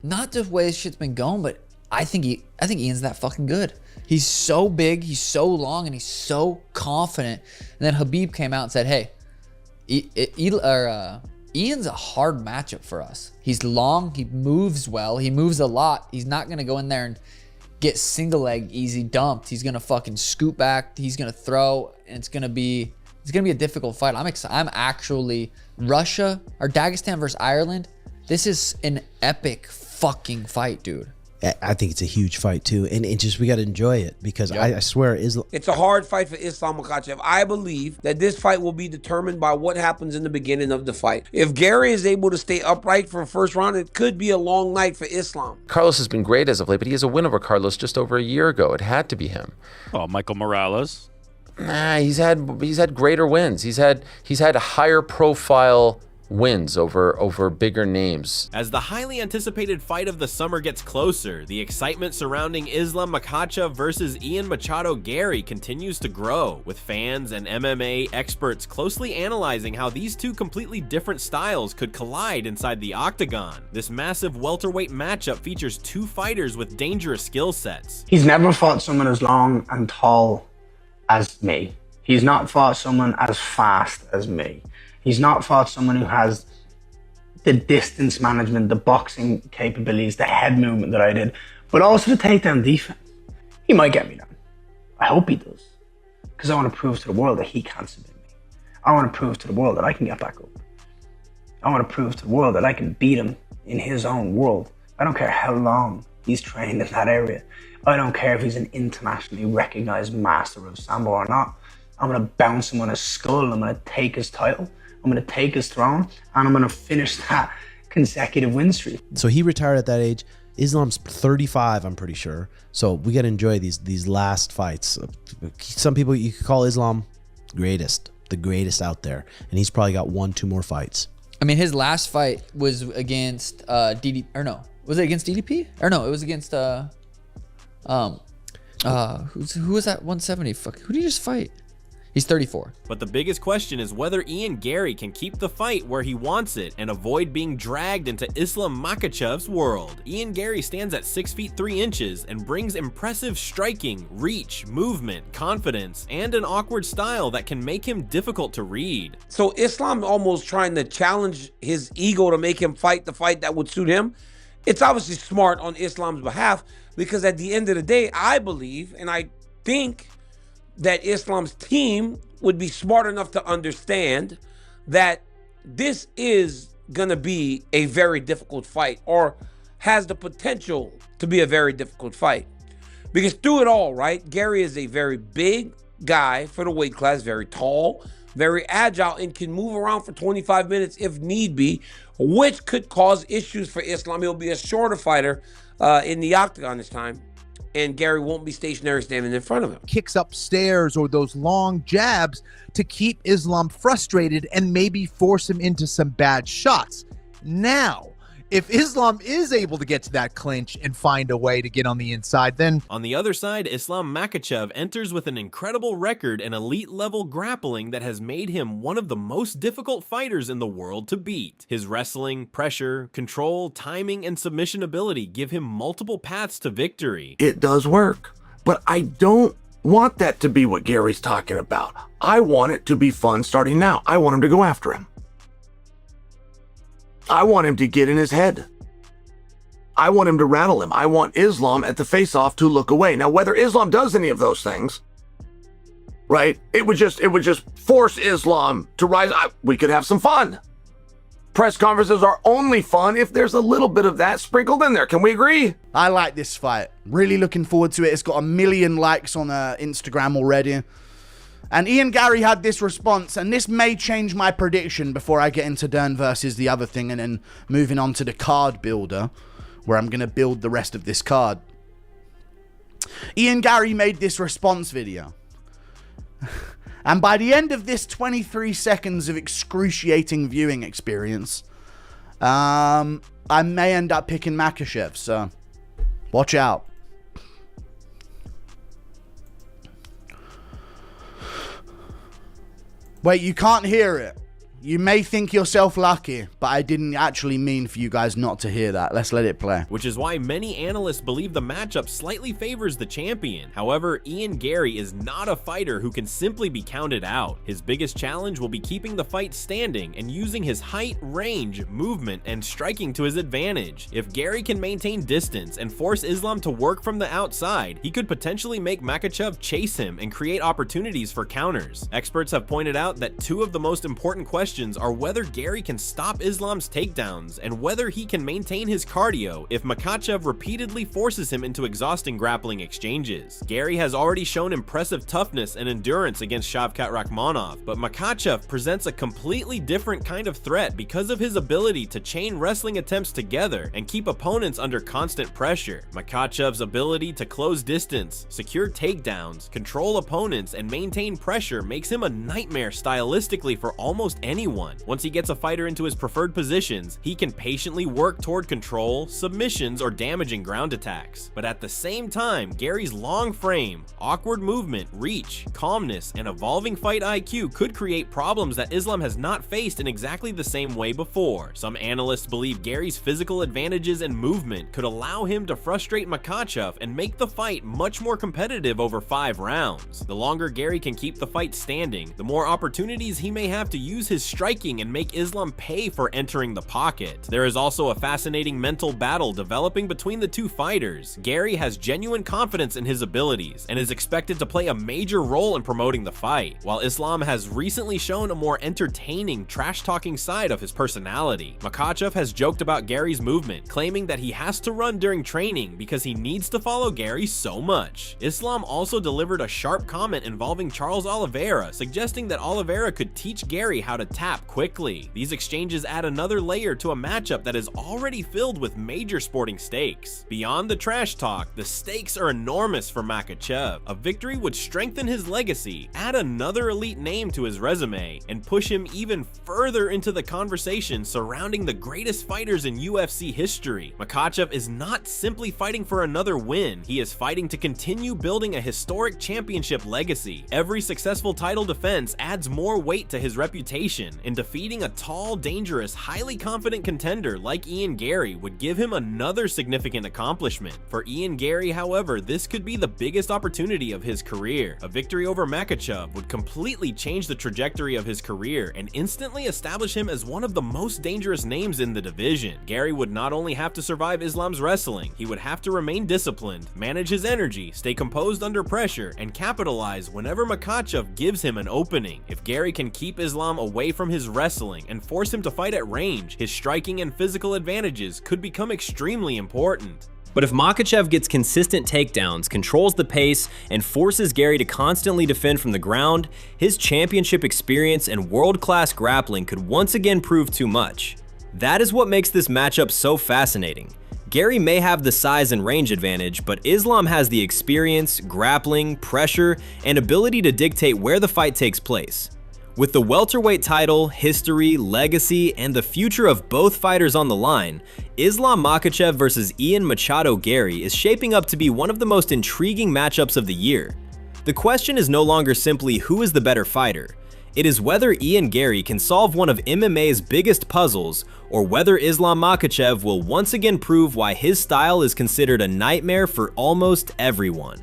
Not just the way this shit's been going, but I think Ian's that fucking good. He's so big, he's so long, and he's so confident. And then Khabib came out and said, hey, Ian's a hard matchup for us. He's long, he moves well, he moves a lot. He's not going to go in there and get single leg easy dumped. He's going to fucking scoot back, he's going to throw, and it's going to be a difficult fight. I'm excited. I'm actually Russia or Dagestan versus Ireland. This is an epic fucking fight, dude. I think it's a huge fight too, and it just, we got to enjoy it because I swear it's a hard fight for Islam Makhachev. I believe that this fight will be determined by what happens in the beginning of the fight. If Garry is able to stay upright for a first round, it could be a long night for Islam. Carlos has been great as of late, but he has a win over Carlos just over a year ago. It had to be him. Oh, Michael Morales. Nah, he's had greater wins. He's had higher profile wins over bigger names. As the highly anticipated fight of the summer gets closer, the excitement surrounding Islam Makhachev versus Ian Machado Garry continues to grow, with fans and MMA experts closely analyzing how these two completely different styles could collide inside the octagon. This massive welterweight matchup features two fighters with dangerous skill sets. He's never fought someone as long and tall as me. He's not fought someone as fast as me. He's not fought someone who has the distance management, the boxing capabilities, the head movement that I did, but also the takedown defense. He might get me down. I hope he does. Because I want to prove to the world that he can't submit me. I want to prove to the world that I can get back up. I want to prove to the world that I can beat him in his own world. I don't care how long he's trained in that area. I don't care if he's an internationally recognized master of Sambo or not. I'm going to bounce him on his skull. I'm going to take his title. I'm going to take his throne, and I'm going to finish that consecutive win streak. So he retired at that age. Islam's 35, I'm pretty sure. So we got to enjoy these last fights. Some people, you could call Islam the greatest out there, and he's probably got 1-2 more fights. I mean, his last fight was against DDP, or no, was it against DDP? Or no, it was against who was that 170? Fuck, who did he just fight? He's 34. But the biggest question is whether Ian Garry can keep the fight where he wants it and avoid being dragged into Islam Makhachev's world. Ian Garry stands at 6 feet 3 inches and brings impressive striking, reach, movement, confidence, and an awkward style that can make him difficult to read. So Islam almost trying to challenge his ego to make him fight the fight that would suit him. It's obviously smart on Islam's behalf, because at the end of the day, I believe and I think that Islam's team would be smart enough to understand that this is gonna be a very difficult fight, or has the potential to be a very difficult fight. Because through it all, right, Garry is a very big guy for the weight class, very tall, very agile, and can move around for 25 minutes if need be, which could cause issues for Islam. He'll be a shorter fighter in the octagon this time, and Garry won't be stationary standing in front of him. Kicks upstairs or those long jabs to keep Islam frustrated and maybe force him into some bad shots. Now, if Islam is able to get to that clinch and find a way to get on the inside, then... On the other side, Islam Makhachev enters with an incredible record in elite-level grappling that has made him one of the most difficult fighters in the world to beat. His wrestling, pressure, control, timing, and submission ability give him multiple paths to victory. It does work, but I don't want that to be what Garry's talking about. I want it to be fun starting now. I want him to go after him. I want him to get in his head. I want him to rattle him. I want Islam at the face-off to look away. Now, whether Islam does any of those things, right, it would just force Islam to rise. We could have some fun. Press conferences are only fun if there's a little bit of that sprinkled in there. Can we agree? I like this fight. Really looking forward to it. It's got 1 million likes on Instagram already. And Ian Garry had this response, and this may change my prediction before I get into Dern versus the other thing and then moving on to the card builder, where I'm going to build the rest of this card. Ian Garry made this response video. And by the end of this 23 seconds of excruciating viewing experience, I may end up picking Makhachev, so watch out. Wait, you can't hear it. You may think yourself lucky, but I didn't actually mean for you guys not to hear that. Let's let it play. Which is why many analysts believe the matchup slightly favors the champion. However, Ian Garry is not a fighter who can simply be counted out. His biggest challenge will be keeping the fight standing and using his height, range, movement, and striking to his advantage. If Garry can maintain distance and force Islam to work from the outside, he could potentially make Makhachev chase him and create opportunities for counters. Experts have pointed out that two of the most important questions are whether Garry can stop Islam's takedowns and whether he can maintain his cardio if Makhachev repeatedly forces him into exhausting grappling exchanges. Garry has already shown impressive toughness and endurance against Shavkat Rakhmonov, but Makhachev presents a completely different kind of threat because of his ability to chain wrestling attempts together and keep opponents under constant pressure. Makhachev's ability to close distance, secure takedowns, control opponents, and maintain pressure makes him a nightmare stylistically for almost anyone. Once he gets a fighter into his preferred positions, he can patiently work toward control, submissions, or damaging ground attacks. But at the same time, Garry's long frame, awkward movement, reach, calmness, and evolving fight IQ could create problems that Islam has not faced in exactly the same way before. Some analysts believe Garry's physical advantages and movement could allow him to frustrate Makhachev and make the fight much more competitive over 5 rounds. The longer Garry can keep the fight standing, the more opportunities he may have to use his striking and make Islam pay for entering the pocket. There is also a fascinating mental battle developing between the two fighters. Garry has genuine confidence in his abilities and is expected to play a major role in promoting the fight, while Islam has recently shown a more entertaining, trash-talking side of his personality. Makhachev has joked about Garry's movement, claiming that he has to run during training because he needs to follow Garry so much. Islam also delivered a sharp comment involving Charles Oliveira, suggesting that Oliveira could teach Garry how to tap quickly. These exchanges add another layer to a matchup that is already filled with major sporting stakes. Beyond the trash talk, the stakes are enormous for Makhachev. A victory would strengthen his legacy, add another elite name to his resume, and push him even further into the conversation surrounding the greatest fighters in UFC history. Makhachev is not simply fighting for another win, he is fighting to continue building a historic championship legacy. Every successful title defense adds more weight to his reputation, and defeating a tall, dangerous, highly confident contender like Ian Garry would give him another significant accomplishment. For Ian Garry, however, this could be the biggest opportunity of his career. A victory over Makhachev would completely change the trajectory of his career and instantly establish him as one of the most dangerous names in the division. Garry would not only have to survive Islam's wrestling, he would have to remain disciplined, manage his energy, stay composed under pressure, and capitalize whenever Makhachev gives him an opening. If Garry can keep Islam away from his wrestling and force him to fight at range, his striking and physical advantages could become extremely important. But if Makhachev gets consistent takedowns, controls the pace, and forces Garry to constantly defend from the ground, his championship experience and world-class grappling could once again prove too much. That is what makes this matchup so fascinating. Garry may have the size and range advantage, but Islam has the experience, grappling, pressure, and ability to dictate where the fight takes place. With the welterweight title, history, legacy, and the future of both fighters on the line, Islam Makhachev versus Ian Machado Garry is shaping up to be one of the most intriguing matchups of the year. The question is no longer simply who is the better fighter. It is whether Ian Garry can solve one of MMA's biggest puzzles, or whether Islam Makhachev will once again prove why his style is considered a nightmare for almost everyone.